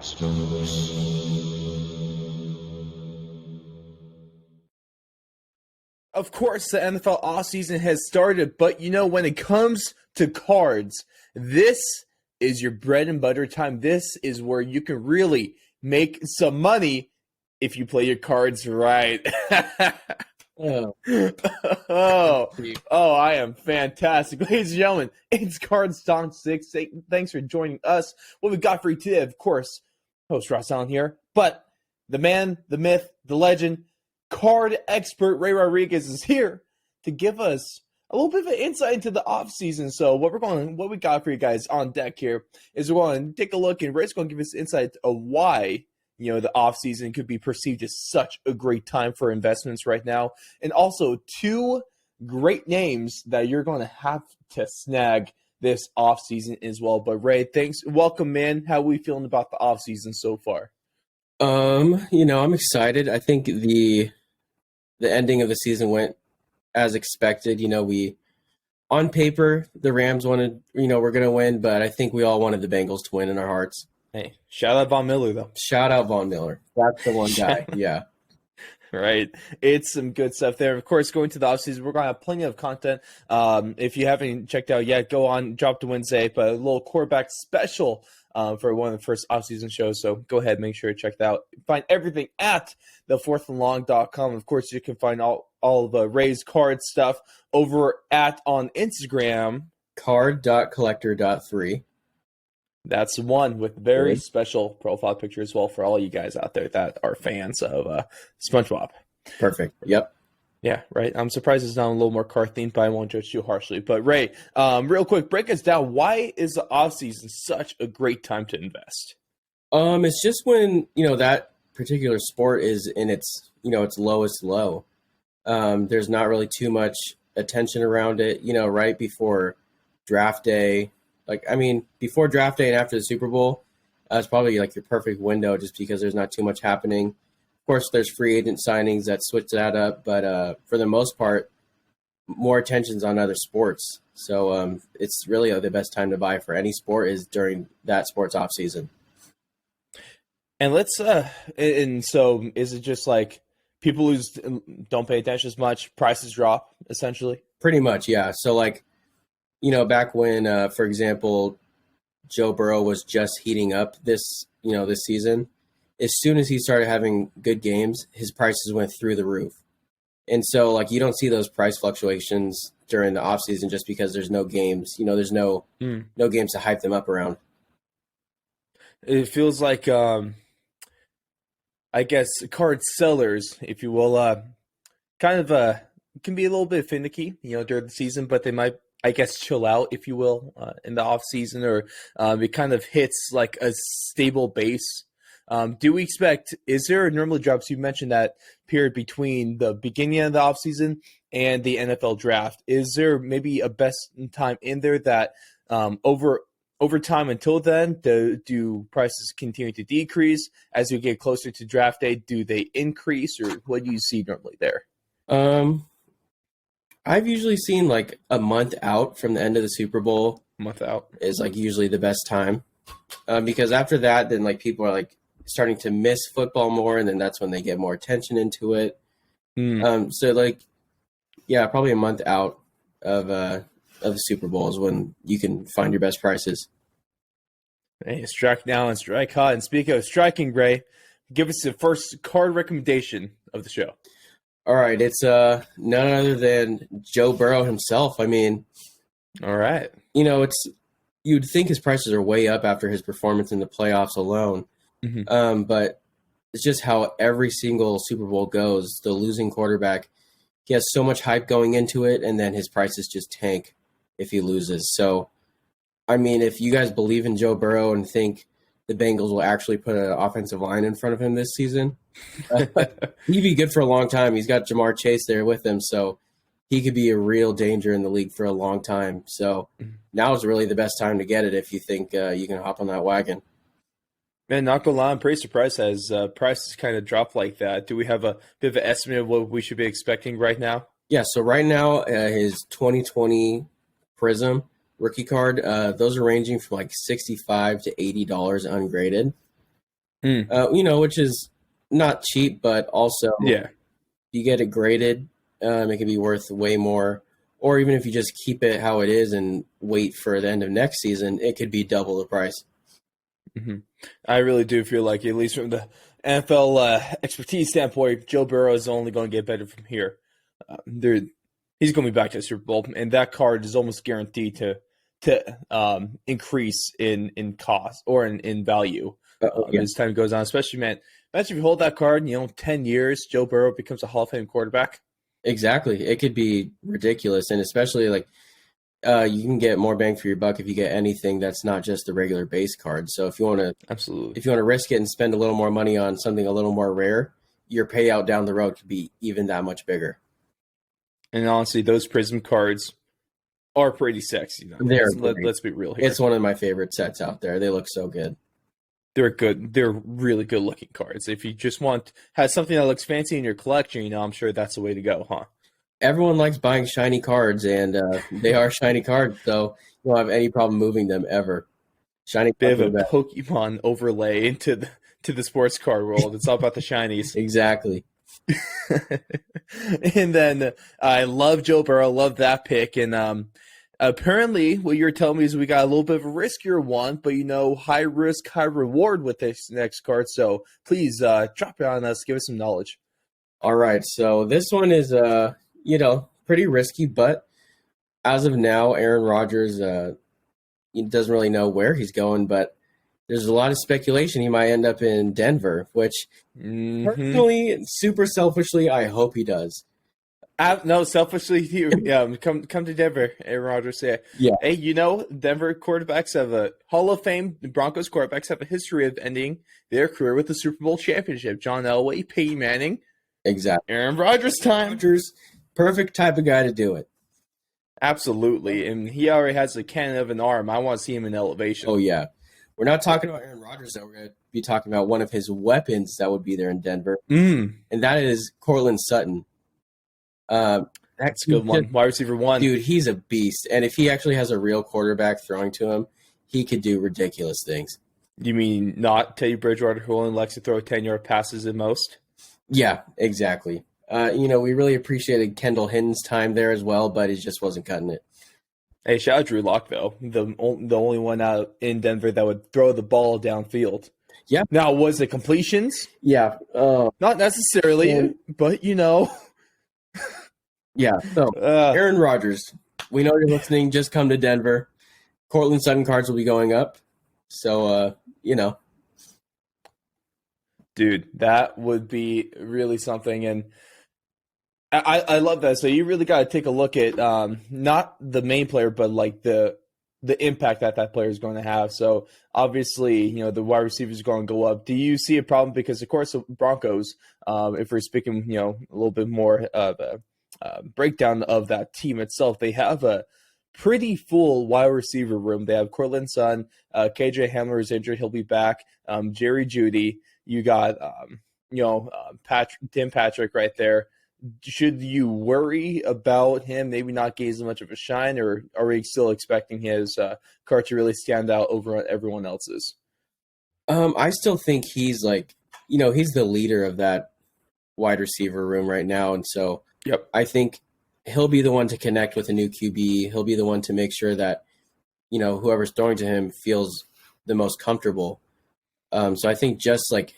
Stonks. Of course, the NFL offseason has started, but when it comes to cards, this is your bread and butter time. This is where you can really make some money if you play your cards right. Oh, I am fantastic. Ladies and gentlemen, it's Card Stonks 6. Thanks for joining us. What we got for you today, of course, host Ross Allen here, but the man, the myth, the legend, Card Expert Rey Rodriguez is here to give us a little bit of an insight into the offseason. So what we got for you guys on deck here is we're going to take a look, and Rey's going to give us insight of why the offseason could be perceived as such a great time for investments right now, and also two great names that you're going to have to snag this offseason as well. But Rey, thanks. Welcome, man. How are we feeling about the offseason so far? I'm excited. I think the ending of the season went as expected. We on paper the Rams wanted, we're going to win, but I think we all wanted the Bengals to win in our hearts. Hey, shout out Von Miller though. Shout out Von Miller. That's the one guy. Yeah. Right. It's some good stuff there. Of course, going to the offseason, we're going to have plenty of content. If you haven't checked out yet, go on, drop to Wednesday, but a little quarterback special for one of the first offseason shows. So go ahead, make sure to check that out. Find everything at thefourthandlong.com. Of course, you can find all of the Rey's card stuff over on Instagram. Card.collector.3. That's one with very special profile picture as well for all you guys out there that are fans of SpongeBob. Perfect. Yep. Yeah, right. I'm surprised it's not a little more car themed, but I won't judge too harshly. But Rey, real quick, break us down. Why is the offseason such a great time to invest? It's just when, that particular sport is in its lowest low. There's not really too much attention around it, right before draft day. Before draft day and after the Super Bowl, it's probably your perfect window just because there's not too much happening. Of course, there's free agent signings that switch that up, but for the most part, more attention's on other sports. So it's really the best time to buy for any sport is during that sports off season. And so is it just people don't pay attention as much, prices drop essentially? Pretty much, yeah. So back when, for example, Joe Burrow was just heating up this season, as soon as he started having good games, his prices went through the roof. And so, you don't see those price fluctuations during the offseason just because there's no games. There's no games to hype them up around. It feels like, I guess, card sellers, if you will, can be a little bit finicky, during the season, but they might, I guess, chill out, if you will, in the off season, or it kind of hits a stable base. Do we expect? Is there a normally drops? You mentioned that period between the beginning of the off season and the NFL draft. Is there maybe a best time in there that over time until then, do prices continue to decrease as we get closer to draft day? Do they increase, or what do you see normally there? I've usually seen a month out from the end of the Super Bowl. Month out is usually the best time, because after that, then people are starting to miss football more, and then that's when they get more attention into it. Yeah, probably a month out of the Super Bowl is when you can find your best prices. Hey, strike now and strike hard. And speaking of striking, Rey, give us the first card recommendation of the show. All right, it's none other than Joe Burrow himself. All right. You'd think his prices are way up after his performance in the playoffs alone. Mm-hmm. But it's just how every single Super Bowl goes. The losing quarterback, he has so much hype going into it, and then his prices just tank if he loses. So, if you guys believe in Joe Burrow and think the Bengals will actually put an offensive line in front of him this season, he'd be good for a long time. He's got Jamar Chase there with him, so he could be a real danger in the league for a long time. So now is really the best time to get it if you think you can hop on that wagon. Man, not gonna lie, I'm pretty surprised as prices kind of dropped like that. Do we have a bit of an estimate of what we should be expecting right now? Yeah, so right now, his 2020 Prism rookie card, those are ranging from $65 to $80 ungraded. Mm. Which is not cheap, but also Yeah. you get it graded, it can be worth way more. Or even if you just keep it how it is and wait for the end of next season, it could be double the price. Hmm. I really do feel like, at least from the NFL expertise standpoint, Joe Burrow is only going to get better from here. There, he's going to be back to the Super Bowl, and that card is almost guaranteed to increase in cost or in value Yeah, as time goes on. Especially, man, imagine if you hold that card, and 10 years, Joe Burrow becomes a Hall of Fame quarterback. exactly. It could be ridiculous, and especially like you can get more bang for your buck if you get anything that's not just the regular base card. So Absolutely. if you want to risk it and spend a little more money on something a little more rare, your payout down the road could be even that much bigger. And honestly, those Prism cards are pretty sexy. Let's be real here. It's one of my favorite sets out there. They look so good. They're good. They're really good looking cards. If you just has something that looks fancy in your collection, I'm sure that's the way to go, huh? Everyone likes buying shiny cards, and they are shiny cards, so you don't have any problem moving them ever. Shiny Bit cards of a Pokemon overlay into the sports card world. It's all about the shinies. Exactly. And then I love Joe Burrow, love that pick. And apparently what you're telling me is we got a little bit of a riskier one, but high risk, high reward with this next card. So please drop it on us, give us some knowledge. All right, so this one is pretty risky, but as of now, Aaron Rodgers he doesn't really know where he's going, but there's a lot of speculation he might end up in Denver, which personally, super selfishly, I hope he does. No, selfishly, come to Denver, Aaron Rodgers. Yeah. Hey, Denver quarterbacks have a Hall of Fame. The Broncos quarterbacks have a history of ending their career with the Super Bowl championship. John Elway, Peyton Manning. Exactly. Aaron Rodgers time. Rodgers, perfect type of guy to do it. Absolutely. And he already has a cannon of an arm. I want to see him in elevation. Oh, yeah. We're not talking about Aaron Rodgers, though. We're going to be talking about one of his weapons that would be there in Denver. And that is Courtland Sutton. That's a good one. Wide receiver 1. Dude, he's a beast. And if he actually has a real quarterback throwing to him, he could do ridiculous things. You mean not Teddy Bridgewater, who only likes to throw 10-yard passes at most? Yeah, exactly. We really appreciated Kendall Hinton's time there as well, but he just wasn't cutting it. Hey, shout out Drew Lock, though. The only one out in Denver that would throw the ball downfield. Yeah. Now, was it completions? Yeah. Not necessarily, but Yeah. So, Aaron Rodgers, we know you're listening. Just come to Denver. Courtland Sutton cards will be going up. So, Dude, that would be really something. And I love that. So you really got to take a look at not the main player, but like the impact that player is going to have. So obviously, the wide receivers are going to go up. Do you see a problem? Because of course, the Broncos, if we're speaking, a little bit more of a breakdown of that team itself, they have a pretty full wide receiver room. They have Courtland Sutton, KJ Hamler is injured, he'll be back. Jerry Jeudy, you got Tim Patrick right there. Should you worry about him maybe not getting as much of a shine, or are we still expecting his card to really stand out over everyone else's? I still think he's he's the leader of that wide receiver room right now, and so I think he'll be the one to connect with a new QB. He'll be the one to make sure that whoever's throwing to him feels the most comfortable. So I think just like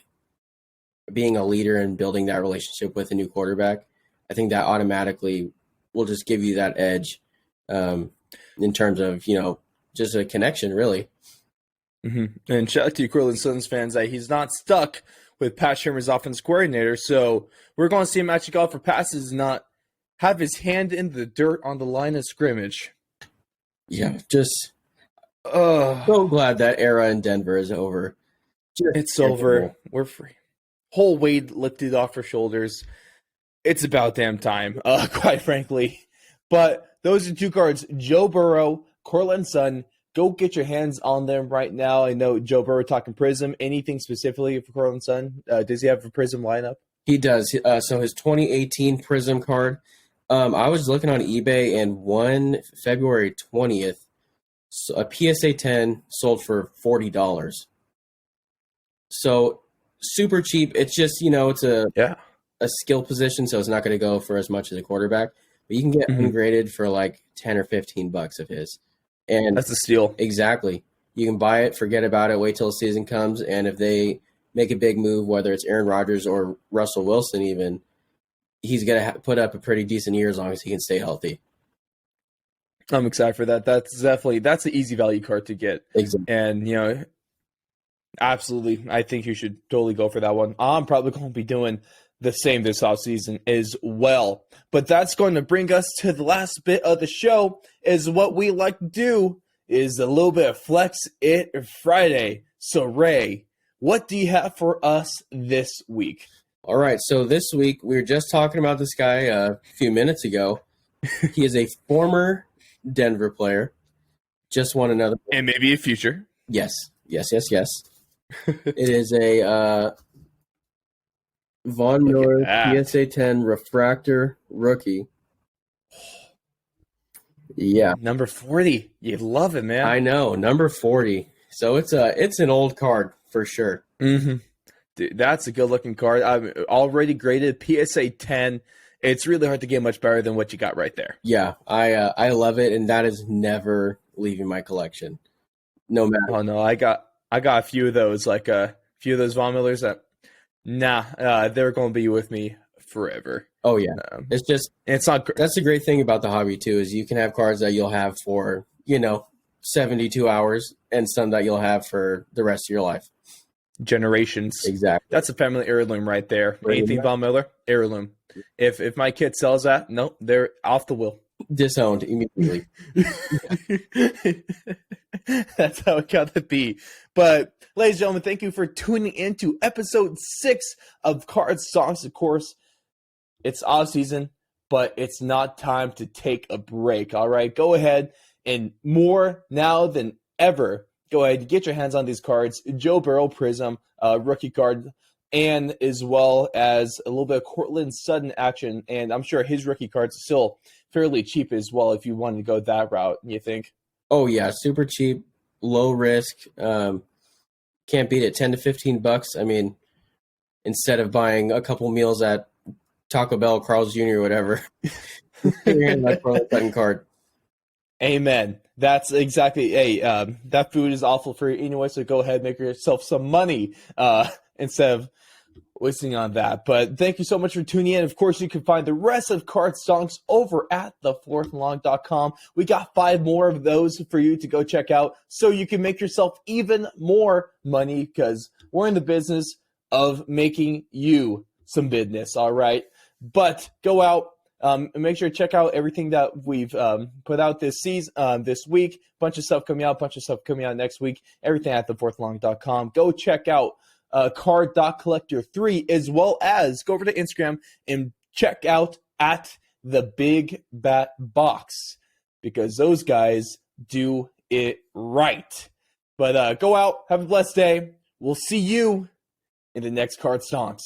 being a leader and building that relationship with a new quarterback, I think that automatically will just give you that edge in terms of, just a connection, really. Mm-hmm. And shout out to you, Courtland Sutton's fans, that he's not stuck with Pat Shurmur's offense coordinator. So we're going to see him actually go out for passes, not have his hand in the dirt on the line of scrimmage. Yeah, just so glad that era in Denver is over. It's over. We're free. Whole weight lifted off our shoulders. It's about damn time, quite frankly. But those are two cards, Joe Burrow, Courtland Sutton. Go get your hands on them right now. I know Joe Burrow talking Prism. Anything specifically for Courtland Sutton? Does he have a Prism lineup? He does. So his 2018 Prism card, I was looking on eBay, and one February 20th, a PSA 10 sold for $40. So super cheap. It's just, it's a skill position, so it's not going to go for as much as a quarterback. But you can get ungraded for like $10 or $15 of his. And that's a steal. Exactly. You can buy it, forget about it, wait till the season comes, and if they make a big move, whether it's Aaron Rodgers or Russell Wilson even, he's going to put up a pretty decent year as long as he can stay healthy. I'm excited for that. That's an easy value card to get. Exactly. And, absolutely, I think you should totally go for that one. I'm probably going to be doing the same this offseason as well. But that's going to bring us to the last bit of the show, is what we like to do is a little bit of Flex It Friday. So, Ray, what do you have for us this week? All right, so this week we were just talking about this guy a few minutes ago. He is a former Denver player. Just won another. And maybe a future. Yes. It is a Von Miller PSA 10 refractor rookie. Yeah. Number 40. You love it, man. I know, number 40. So it's an old card for sure. Mm-hmm. Dude, that's a good-looking card. I'm already graded PSA 10. It's really hard to get much better than what you got right there. Yeah, I love it, and that is never leaving my collection. No matter. Oh no, I got a few of those, like a few of those Von Millers that, they're going to be with me forever. Oh yeah, it's not. That's the great thing about the hobby too, is you can have cards that you'll have for 72 hours, and some that you'll have for the rest of your life. Generations. Exactly. That's a family heirloom right there. Anything Von Miller, heirloom. If my kid sells that, no, they're off the wheel. Disowned immediately. That's how it got to be. But, ladies and gentlemen, thank you for tuning in to episode 6 of Card Stonks. Of course, it's off season, but it's not time to take a break. All right, go ahead, and more now than ever, go ahead and get your hands on these cards. Joe Burrow Prism rookie card, and as well as a little bit of Cortland Sutton action. And I'm sure his rookie card's still fairly cheap as well if you wanted to go that route, you think? Oh, yeah, super cheap, low risk. Can't beat it, $10 to $15. I mean, instead of buying a couple meals at Taco Bell, Carl's Jr., or whatever, you're in that Cortland Sutton card. Amen. That's exactly, that food is awful for you anyway, so go ahead, make yourself some money instead of wasting on that. But thank you so much for tuning in. Of course, you can find the rest of Card Stonks over at thefourthlong.com. We got 5 more of those for you to go check out so you can make yourself even more money, because we're in the business of making you some business, all right? But go out, and make sure to check out everything that we've put out this season, this week. Bunch of stuff coming out next week. Everything at thefourthlong.com. Go check out card.collector3, as well as go over to Instagram and check out at the Big Bat Box, because those guys do it right. But go out, have a blessed day. We'll see you in the next Card Stonks.